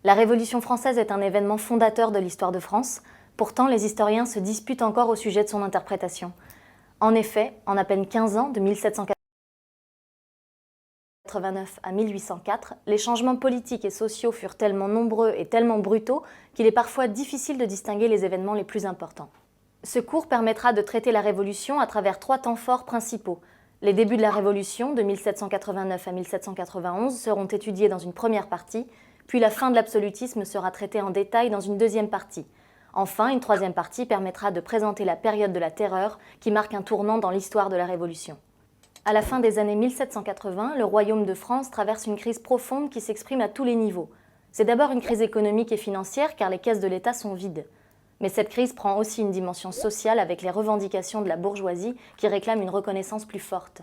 La Révolution française est un événement fondateur de l'histoire de France, pourtant les historiens se disputent encore au sujet de son interprétation. En effet, en à peine 15 ans, de 1789 à 1804, les changements politiques et sociaux furent tellement nombreux et tellement brutaux qu'il est parfois difficile de distinguer les événements les plus importants. Ce cours permettra de traiter la Révolution à travers 3 temps forts principaux. Les débuts de la Révolution, de 1789 à 1791, seront étudiés dans une première partie, puis la fin de l'absolutisme sera traitée en détail dans une deuxième partie. Enfin, une troisième partie permettra de présenter la période de la Terreur qui marque un tournant dans l'histoire de la Révolution. À la fin des années 1780, le Royaume de France traverse une crise profonde qui s'exprime à tous les niveaux. C'est d'abord une crise économique et financière car les caisses de l'État sont vides. Mais cette crise prend aussi une dimension sociale avec les revendications de la bourgeoisie qui réclame une reconnaissance plus forte.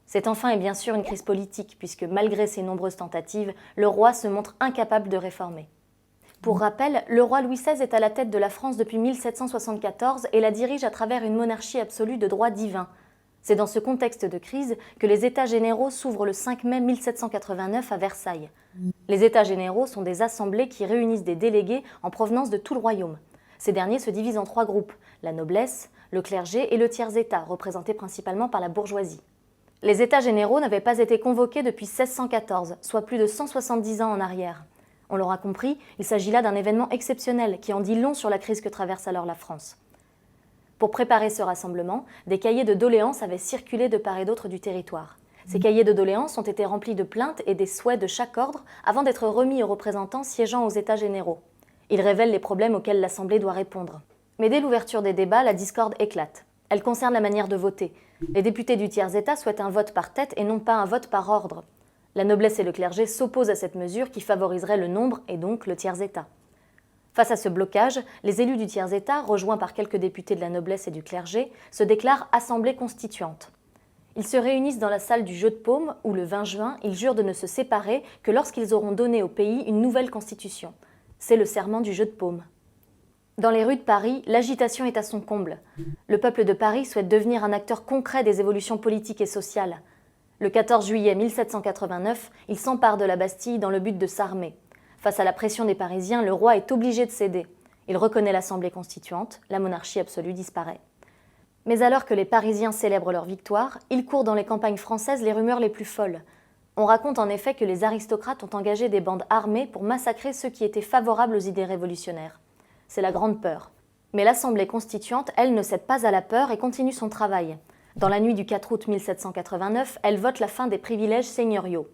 C'est enfin et bien sûr une crise politique, puisque malgré ses nombreuses tentatives, le roi se montre incapable de réformer. Pour rappel, le roi Louis XVI est à la tête de la France depuis 1774 et la dirige à travers une monarchie absolue de droit divin. C'est dans ce contexte de crise que les États généraux s'ouvrent le 5 mai 1789 à Versailles. Les États généraux sont des assemblées qui réunissent des délégués en provenance de tout le royaume. Ces derniers se divisent en 3 groupes, la noblesse, le clergé et le tiers-état, représentés principalement par la bourgeoisie. Les États généraux n'avaient pas été convoqués depuis 1614, soit plus de 170 ans en arrière. On l'aura compris, il s'agit là d'un événement exceptionnel qui en dit long sur la crise que traverse alors la France. Pour préparer ce rassemblement, des cahiers de doléances avaient circulé de part et d'autre du territoire. Ces cahiers de doléances ont été remplis de plaintes et des souhaits de chaque ordre avant d'être remis aux représentants siégeant aux États généraux. Ils révèlent les problèmes auxquels l'Assemblée doit répondre. Mais dès l'ouverture des débats, la discorde éclate. Elle concerne la manière de voter. Les députés du tiers-état souhaitent un vote par tête et non pas un vote par ordre. La noblesse et le clergé s'opposent à cette mesure qui favoriserait le nombre et donc le tiers-état. Face à ce blocage, les élus du tiers-état, rejoints par quelques députés de la noblesse et du clergé, se déclarent assemblée constituante. Ils se réunissent dans la salle du Jeu de Paume où, le 20 juin, ils jurent de ne se séparer que lorsqu'ils auront donné au pays une nouvelle constitution. C'est le serment du Jeu de Paume. Dans les rues de Paris, l'agitation est à son comble. Le peuple de Paris souhaite devenir un acteur concret des évolutions politiques et sociales. Le 14 juillet 1789, il s'empare de la Bastille dans le but de s'armer. Face à la pression des Parisiens, le roi est obligé de céder. Il reconnaît l'Assemblée constituante, la monarchie absolue disparaît. Mais alors que les Parisiens célèbrent leur victoire, il court dans les campagnes françaises les rumeurs les plus folles. On raconte en effet que les aristocrates ont engagé des bandes armées pour massacrer ceux qui étaient favorables aux idées révolutionnaires. C'est la grande peur. Mais l'Assemblée constituante, elle, ne cède pas à la peur et continue son travail. Dans la nuit du 4 août 1789, elle vote la fin des privilèges seigneuriaux.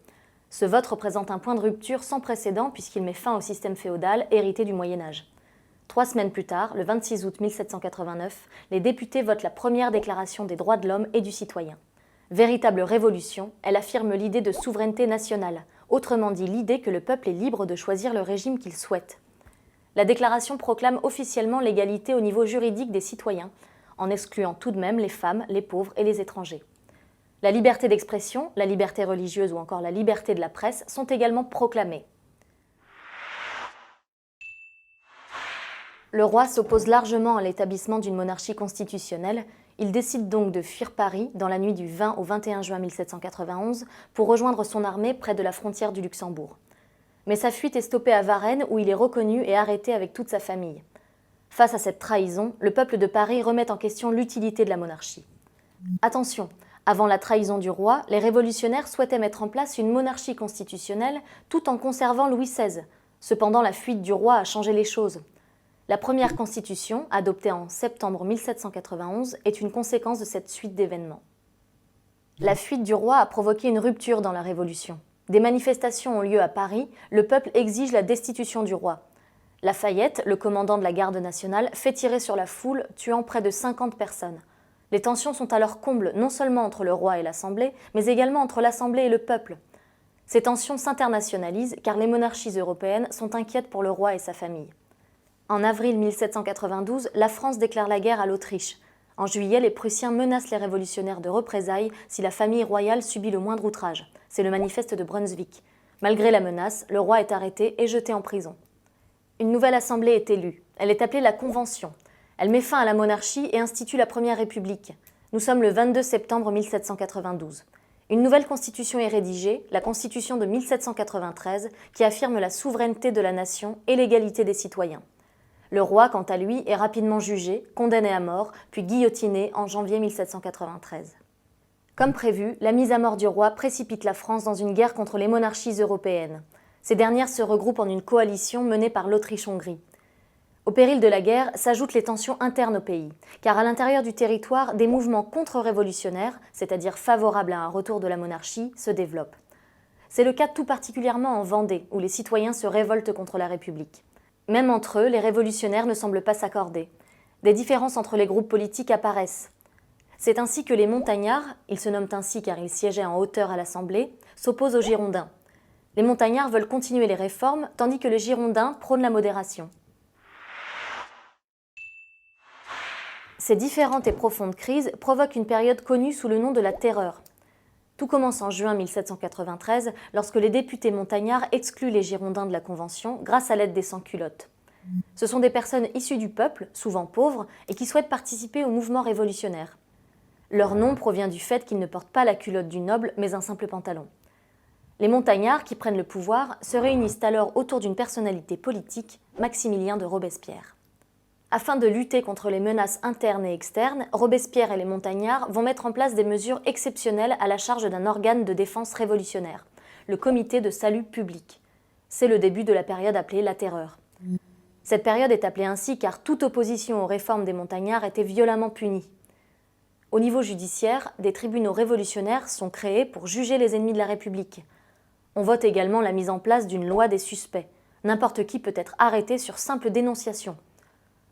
Ce vote représente un point de rupture sans précédent puisqu'il met fin au système féodal hérité du Moyen-Âge. 3 semaines plus tard, le 26 août 1789, les députés votent la première déclaration des droits de l'homme et du citoyen. Véritable révolution, elle affirme l'idée de souveraineté nationale, autrement dit l'idée que le peuple est libre de choisir le régime qu'il souhaite. La déclaration proclame officiellement l'égalité au niveau juridique des citoyens, en excluant tout de même les femmes, les pauvres et les étrangers. La liberté d'expression, la liberté religieuse ou encore la liberté de la presse sont également proclamées. Le roi s'oppose largement à l'établissement d'une monarchie constitutionnelle. Il décide donc de fuir Paris dans la nuit du 20 au 21 juin 1791 pour rejoindre son armée près de la frontière du Luxembourg. Mais sa fuite est stoppée à Varennes où il est reconnu et arrêté avec toute sa famille. Face à cette trahison, le peuple de Paris remet en question l'utilité de la monarchie. Attention, avant la trahison du roi, les révolutionnaires souhaitaient mettre en place une monarchie constitutionnelle tout en conservant Louis XVI. Cependant, la fuite du roi a changé les choses. La première constitution, adoptée en septembre 1791, est une conséquence de cette suite d'événements. La fuite du roi a provoqué une rupture dans la Révolution. Des manifestations ont lieu à Paris, le peuple exige la destitution du roi. Lafayette, le commandant de la garde nationale, fait tirer sur la foule, tuant près de 50 personnes. Les tensions sont à leur comble, non seulement entre le roi et l'Assemblée, mais également entre l'Assemblée et le peuple. Ces tensions s'internationalisent car les monarchies européennes sont inquiètes pour le roi et sa famille. En avril 1792, la France déclare la guerre à l'Autriche. En juillet, les Prussiens menacent les révolutionnaires de représailles si la famille royale subit le moindre outrage. C'est le manifeste de Brunswick. Malgré la menace, le roi est arrêté et jeté en prison. Une nouvelle assemblée est élue. Elle est appelée la Convention. Elle met fin à la monarchie et institue la Première République. Nous sommes le 22 septembre 1792. Une nouvelle constitution est rédigée, la constitution de 1793, qui affirme la souveraineté de la nation et l'égalité des citoyens. Le roi, quant à lui, est rapidement jugé, condamné à mort, puis guillotiné en janvier 1793. Comme prévu, la mise à mort du roi précipite la France dans une guerre contre les monarchies européennes. Ces dernières se regroupent en une coalition menée par l'Autriche-Hongrie. Au péril de la guerre s'ajoutent les tensions internes au pays, car à l'intérieur du territoire, des mouvements contre-révolutionnaires, c'est-à-dire favorables à un retour de la monarchie, se développent. C'est le cas tout particulièrement en Vendée, où les citoyens se révoltent contre la République. Même entre eux, les révolutionnaires ne semblent pas s'accorder. Des différences entre les groupes politiques apparaissent. C'est ainsi que les montagnards, ils se nomment ainsi car ils siégeaient en hauteur à l'Assemblée, s'opposent aux Girondins. Les montagnards veulent continuer les réformes, tandis que les Girondins prônent la modération. Ces différentes et profondes crises provoquent une période connue sous le nom de la Terreur. Tout commence en juin 1793, lorsque les députés montagnards excluent les Girondins de la Convention grâce à l'aide des sans-culottes. Ce sont des personnes issues du peuple, souvent pauvres, et qui souhaitent participer au mouvement révolutionnaire. Leur nom provient du fait qu'ils ne portent pas la culotte du noble, mais un simple pantalon. Les montagnards, qui prennent le pouvoir, se réunissent alors autour d'une personnalité politique, Maximilien de Robespierre. Afin de lutter contre les menaces internes et externes, Robespierre et les montagnards vont mettre en place des mesures exceptionnelles à la charge d'un organe de défense révolutionnaire, le Comité de salut public. C'est le début de la période appelée la Terreur. Cette période est appelée ainsi car toute opposition aux réformes des montagnards était violemment punie. Au niveau judiciaire, des tribunaux révolutionnaires sont créés pour juger les ennemis de la République. On vote également la mise en place d'une loi des suspects. N'importe qui peut être arrêté sur simple dénonciation.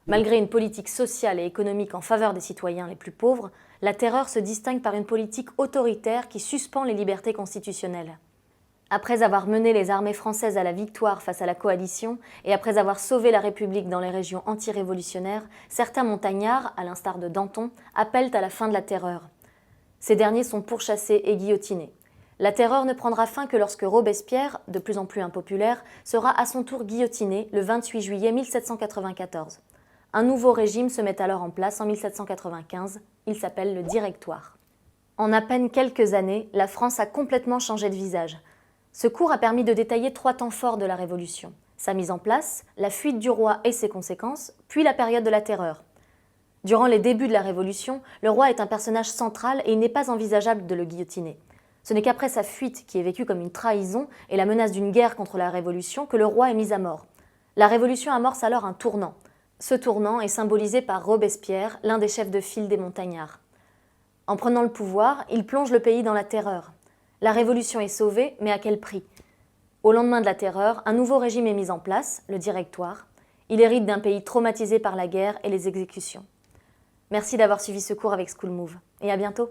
Malgré une politique sociale et économique en faveur des citoyens les plus pauvres, la Terreur se distingue par une politique autoritaire qui suspend les libertés constitutionnelles. Après avoir mené les armées françaises à la victoire face à la coalition et après avoir sauvé la République dans les régions anti-révolutionnaires, certains montagnards, à l'instar de Danton, appellent à la fin de la Terreur. Ces derniers sont pourchassés et guillotinés. La Terreur ne prendra fin que lorsque Robespierre, de plus en plus impopulaire, sera à son tour guillotiné le 28 juillet 1794. Un nouveau régime se met alors en place en 1795, il s'appelle le Directoire. En à peine quelques années, la France a complètement changé de visage. Ce cours a permis de détailler 3 temps forts de la Révolution. Sa mise en place, la fuite du roi et ses conséquences, puis la période de la Terreur. Durant les débuts de la Révolution, le roi est un personnage central et il n'est pas envisageable de le guillotiner. Ce n'est qu'après sa fuite, qui est vécue comme une trahison et la menace d'une guerre contre la Révolution, que le roi est mis à mort. La Révolution amorce alors un tournant. Ce tournant est symbolisé par Robespierre, l'un des chefs de file des montagnards. En prenant le pouvoir, il plonge le pays dans la terreur. La Révolution est sauvée, mais à quel prix? Au lendemain de la Terreur, un nouveau régime est mis en place, le Directoire. Il hérite d'un pays traumatisé par la guerre et les exécutions. Merci d'avoir suivi ce cours avec School Move, et à bientôt.